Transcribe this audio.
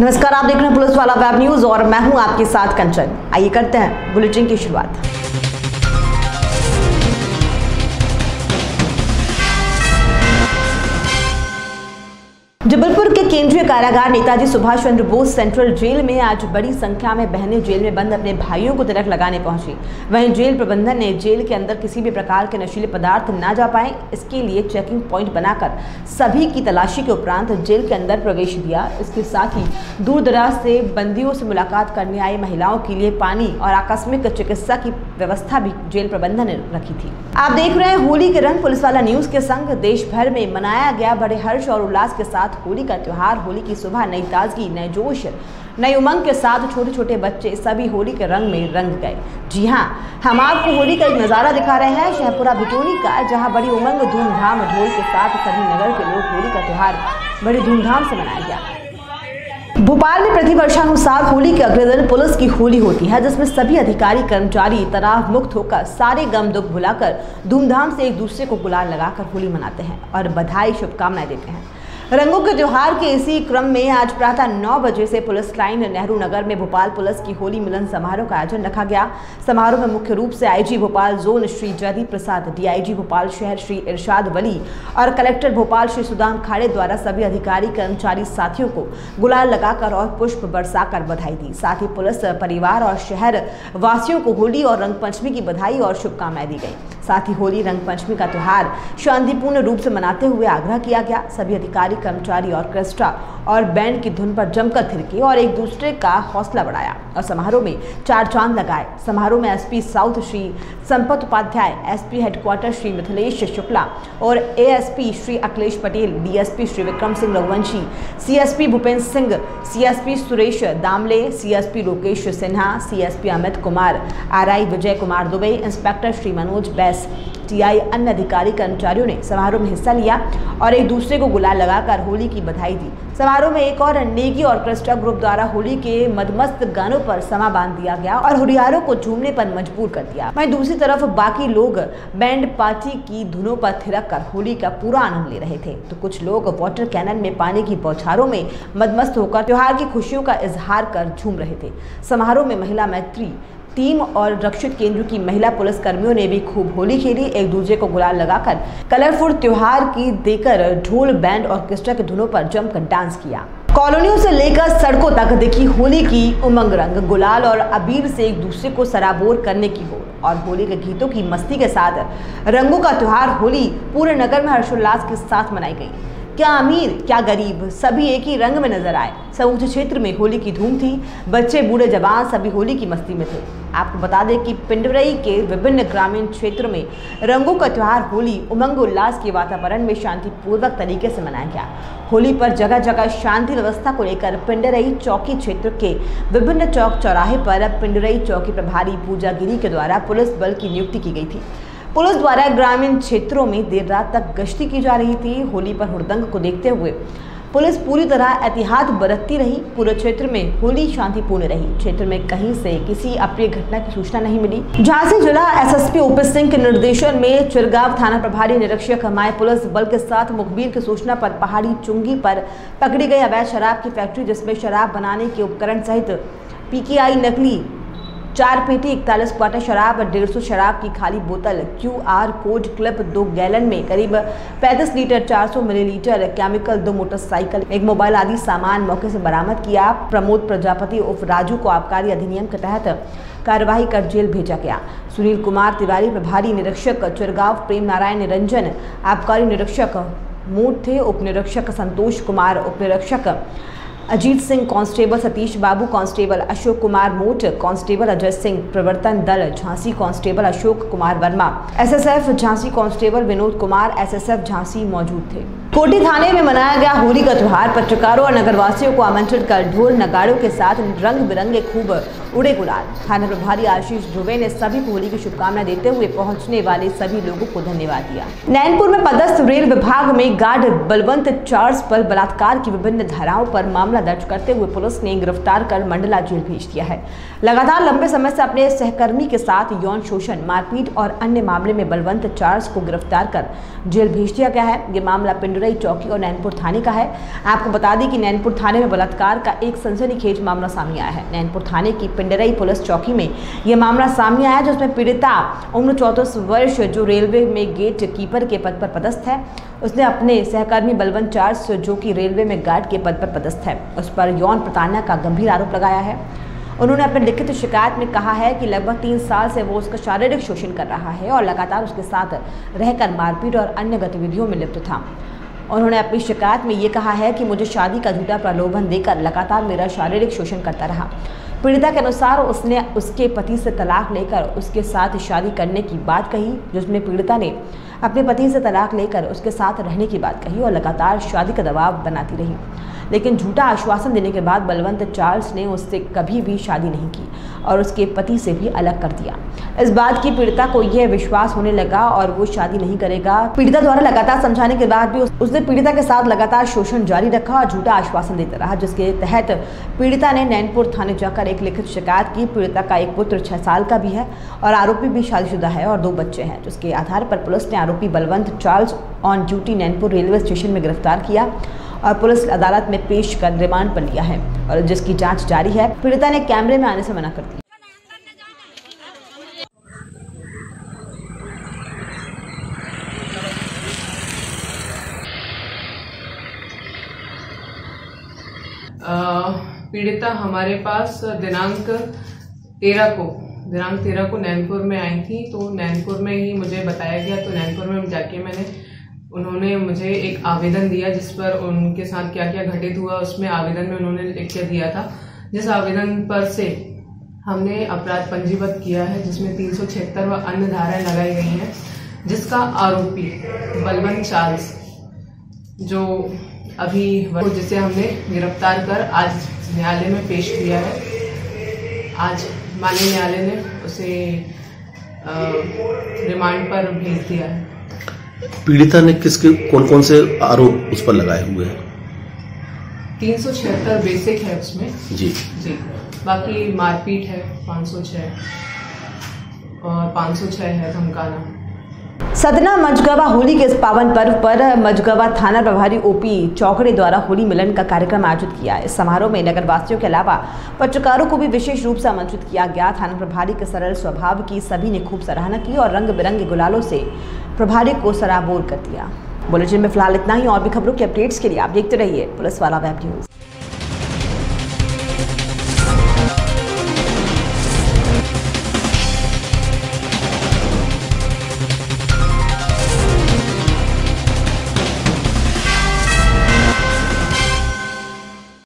नमस्कार, आप देख रहे हैं पुलिस वाला वेब न्यूज और मैं हूं आपके साथ कंचन। आइए करते हैं बुलेटिन की शुरुआत। जबलपुर के केंद्रीय कारागार नेताजी सुभाष चंद्र बोस सेंट्रल जेल में आज बड़ी संख्या में बहनें जेल में बंद अपने भाइयों को तिलक लगाने पहुंची। वहीं जेल प्रबंधन ने जेल के अंदर किसी भी प्रकार के नशीले पदार्थ ना जा पाए, इसके लिए चेकिंग पॉइंट बनाकर सभी की तलाशी के उपरांत जेल के अंदर प्रवेश दिया। इसके साथ ही दूर दराज से बंदियों से मुलाकात करने आई महिलाओं के लिए पानी और आकस्मिक चिकित्सा की व्यवस्था भी जेल प्रबंधन ने रखी थी। आप देख रहे हैं होली के रंग पुलिस वाला न्यूज के संग। देश भर में मनाया गया बड़े हर्ष और उल्लास के साथ होली का त्योहार। होली की सुबह नई ताजगी, नए जोश, नई उमंग के साथ छोटे छोटे बच्चे सभी होली के रंग में रंग गए। जी हां, हम आपको होली का एक नजारा दिखा रहे हैं शहपुरा भिटोनी का, जहां बड़ी उमंग, धूमधाम, ढोल के साथ सभी नगर के लोग होली का त्योहार बड़ी धूमधाम से मनाया गया। भोपाल में प्रतिवर्षानुसार होली के अगले दिन पुलिस की होली होती है, जिसमें सभी अधिकारी कर्मचारी तनाव मुक्त होकर सारे गम दुख भुलाकर धूमधाम से एक दूसरे को गुलाल लगाकर होली मनाते हैं और बधाई शुभकामनाएं देते हैं। रंगों के त्योहार के इसी क्रम में आज प्रातः 9 बजे से पुलिस लाइन नेहरू नगर में भोपाल पुलिस की होली मिलन समारोह का आयोजन रखा गया। समारोह में मुख्य रूप से आईजी भोपाल जोन श्री जयदीप प्रसाद, डीआईजी भोपाल शहर श्री इरशाद वली और कलेक्टर भोपाल श्री सुदाम खाड़े द्वारा सभी अधिकारी कर्मचारी साथियों को गुलाल लगाकर और पुष्प बरसाकर बधाई दी। साथ ही पुलिस परिवार और शहर वासियों को होली और रंग पंचमी की बधाई और शुभकामनाएं दी गई। साथ ही होली रंग पंचमी का त्योहार शांतिपूर्ण रूप से मनाते हुए आग्रह किया गया। सभी अधिकारी कर्मचारी ऑर्केस्ट्रा और बैंड की धुन पर जमकर थिरके और एक दूसरे का हौसला बढ़ाया और समारोह में चार चांद लगाए। समारोह में SP south Shri Sampat Upadhyay, SP headquarter Shri Mithilesh Shukla और ASP Shri Akhilesh Patel, DSP Shri Vikram Singh Raghuvanshi, CSP Bhupendra Singh, CSP Suresh Damle, CSP Lokesh Sinha, CSP Amit Kumar, RI Vijay Kumar Dubey, inspector Shri Manoj Bais, TI, अन्य अधिकारी कर्मचारियों ने समारोह में हिस्सा लिया और एक दूसरे को गुलाल लगाकर होली की बधाई दी। समारोह में एक और नेगी ऑर्केस्ट्रा ग्रुप द्वारा होली के मदमस्त गानों पर समा बांध दिया गया और हुरियारों को झूमने पर मजबूर कर दिया। वहीं दूसरी तरफ बाकी लोग बैंड पार्टी की धुनों पर थिरक कर होली का पूरा आनंद ले रहे थे, तो कुछ लोग वाटर कैनन में पानी की बौछारों में मदमस्त होकर त्योहार की खुशियों का इजहार कर झूम रहे थे। समारोह में महिला मैत्री टीम और रक्षित केंद्र की महिला पुलिस कर्मियों ने भी खूब होली खेली। एक दूसरे को गुलाल लगाकर कलरफुल त्योहार की देकर ढोल, बैंड, ऑर्केस्ट्रा की धुनों पर जमकर डांस किया। कॉलोनियों से लेकर सड़कों तक दिखी होली की उमंग, रंग, गुलाल और अबीर से एक दूसरे को सराबोर करने की होड़ और होली के गीतों की मस्ती के साथ रंगों का त्योहार होली पूरे नगर में हर्षोल्लास के साथ मनाई गई। क्या अमीर क्या गरीब सभी एक ही रंग में नजर आए। समूचे क्षेत्र में होली की धूम थी। बच्चे, बूढ़े, जवान सभी होली की मस्ती में थे। आपको बता दें कि पिंडरई के विभिन्न ग्रामीण क्षेत्रों में रंगों का त्योहार होली उमंग उल्लास के वातावरण में शांतिपूर्वक तरीके से मनाया गया। होली पर जगह जगह शांति व्यवस्था को लेकर पिंडरई चौकी क्षेत्र के विभिन्न चौक चौराहे पर पिंडरई चौकी प्रभारी पूजा गिरी के द्वारा पुलिस बल की नियुक्ति की गई थी। पुलिस द्वारा ग्रामीण क्षेत्रों में देर रात तक गश्ती की जा रही थी। होली पर हुड़दंग को देखते हुए पुलिस पूरी तरह एहतियात बरतती रही। पूरे क्षेत्र में होली शांतिपूर्ण रही। क्षेत्र में कहीं से किसी अप्रिय घटना की सूचना नहीं मिली। झांसी जिला एसएसपी ओपी सिंह के निर्देशन में चिरगांव थाना प्रभारी निरीक्षक हमाय पुलिस बल के साथ मुखबिर की सूचना पर पहाड़ी चुंगी पर पकड़ी गई अवैध शराब की फैक्ट्री, जिसमें शराब बनाने के उपकरण सहित पीकेआई नकली 4 पेटी 41 क्वार्टर शराब, 150 शराब की खाली बोतल, QR कोड क्लिप, 2 गैलन में करीब 35 litre 400 millilitre chemical, 2 motorcycle, 1 mobile आदि सामान मौके से बरामद किया। प्रमोद प्रजापति उर्फ राजू को आबकारी अधिनियम के तहत कार्यवाही कर जेल भेजा गया। सुनील कुमार तिवारी प्रभारी निरीक्षक चिरगांव, प्रेम नारायण निरंजन आबकारी निरीक्षक मूड थे। उप निरीक्षक संतोष कुमार, उप निरीक्षक अजीत सिंह, कांस्टेबल सतीश बाबू, कांस्टेबल अशोक कुमार मोट, कांस्टेबल अजय सिंह, प्रवर्तन दल Jhansi constable Ashok Kumar Verma, SSF Jhansi constable Vinod Kumar, SSF Jhansi मौजूद थे। कोटी थाने में मनाया गया होली का त्योहार। पत्रकारों और नगरवासियों को आमंत्रित कर ढोल नगाड़ों के साथ रंग बिरंगे खूब उड़े गुलाल। थाना प्रभारी आशीष ध्रुवे ने सभी को होली की शुभकामनाएं देते हुए पहुंचने वाले सभी लोगों को धन्यवाद दिया। नैनपुर में पदस्थ रेल विभाग में गार्ड बलवंत चार्ल्स पर बलात्कार की विभिन्न धाराओं पर मामला दर्ज करते हुए पुलिस ने गिरफ्तार कर मंडला जेल भेज दिया है। लगातार लंबे समय से अपने सहकर्मी के साथ यौन शोषण, मारपीट और अन्य मामले में बलवंत चार्ल्स को गिरफ्तार कर जेल भेज दिया गया है। ये मामला पिंडरई पिंडरई चौकी और नैनपुर थाने का है। आपको बता दें कि नैनपुर थाने में बलात्कार का एक सनसनीखेज मामला सामने आया है। नैनपुर थाने की पिंडरई पुलिस चौकी में यह मामला सामने आया, जिसमें पीड़िता उम्र 34 वर्ष जो रेलवे में गेट कीपर के पद पर पदस्थ है, उसने अपने सहकर्मी बलवंत चार्ल्स जो कि रेलवे में गार्ड के पद पर पदस्थ है, उस पर यौन प्रताड़ना का गंभीर आरोप लगाया है। उन्होंने अपने लिखित शिकायत में कहा है कि लगभग 3 साल से वो उसका शारीरिक शोषण कर रहा है और लगातार उसके साथ रहकर मारपीट और अन्य गतिविधियों में लिप्त था। उन्होंने अपनी शिकायत में ये कहा है कि मुझे शादी का झूठा प्रलोभन देकर लगातार मेरा शारीरिक शोषण करता रहा। पीड़िता के अनुसार उसने उसके पति से तलाक लेकर उसके साथ शादी करने की बात कही, जिसमें पीड़िता ने अपने पति से तलाक लेकर उसके साथ रहने की बात कही और लगातार शादी का दबाव बनाती रही। लेकिन झूठा आश्वासन देने के बाद बलवंत चार्ल्स ने उससे कभी भी शादी नहीं की और उसके पति से भी अलग कर दिया। इस बात की पीड़िता को यह विश्वास होने लगा और वो शादी नहीं करेगा। पीड़िता द्वारा लगातार समझाने के बाद भी उसने पीड़िता के साथ लगातार शोषण जारी रखा और झूठा आश्वासन देता रहा, जिसके तहत पीड़िता ने नैनपुर थाने जाकर एक लिखित शिकायत की। पीड़िता का एक पुत्र 6 साल का भी है और आरोपी भी शादीशुदा है और 2 बच्चे हैं, जिसके आधार पर पुलिस ने आरोपी Balwant Charles on duty Nainpur railway station में गिरफ्तार किया और पुलिस अदालत में पेश कर रिमांड पर लिया है और जिसकी जांच जारी है। पीड़िता ने कैमरे में आने से मना कर दिया। पीड़िता हमारे पास दिनांक 13 को नैनपुर में आई थी। तो नैनपुर में ही मुझे बताया गया, तो नैनपुर में जाके उन्होंने मुझे एक आवेदन दिया, जिस पर उनके साथ क्या क्या घटित हुआ उसमें आवेदन में उन्होंने लिख के दिया था। जिस आवेदन पर से हमने अपराध पंजीबद्ध किया है, जिसमें 376 व अन्य धाराएं लगाई गई हैं, जिसका आरोपी बलवंत चार्ल्स जो अभी जिसे हमने गिरफ्तार कर आज न्यायालय में पेश किया है। आज माननीय न्यायालय ने उसे रिमांड पर भेज दिया है। पीड़िता ने कौन कौन से आरोप उस पर लगाए हुए हैं? 376 बेसिक है उसमें जी। बाकी मारपीट है 506 और 506 है धमकाना। सतना मझगवा होली के इस पावन पर्व पर मझगवा थाना प्रभारी ओपी चौकड़े द्वारा होली मिलन का कार्यक्रम आयोजित किया। इस समारोह में नगर वासियों के अलावा पत्रकारों को भी विशेष रूप से आमंत्रित किया गया। थाना प्रभारी के सरल स्वभाव की सभी ने खूब सराहना की और रंग बिरंगे गुलालों से प्रभारी को सराबोर कर दिया। बुलेटिन में फिलहाल इतना ही। और भी खबरों के अपडेट्स के लिए आप देखते रहिए पुलिस वाला वेब न्यूज।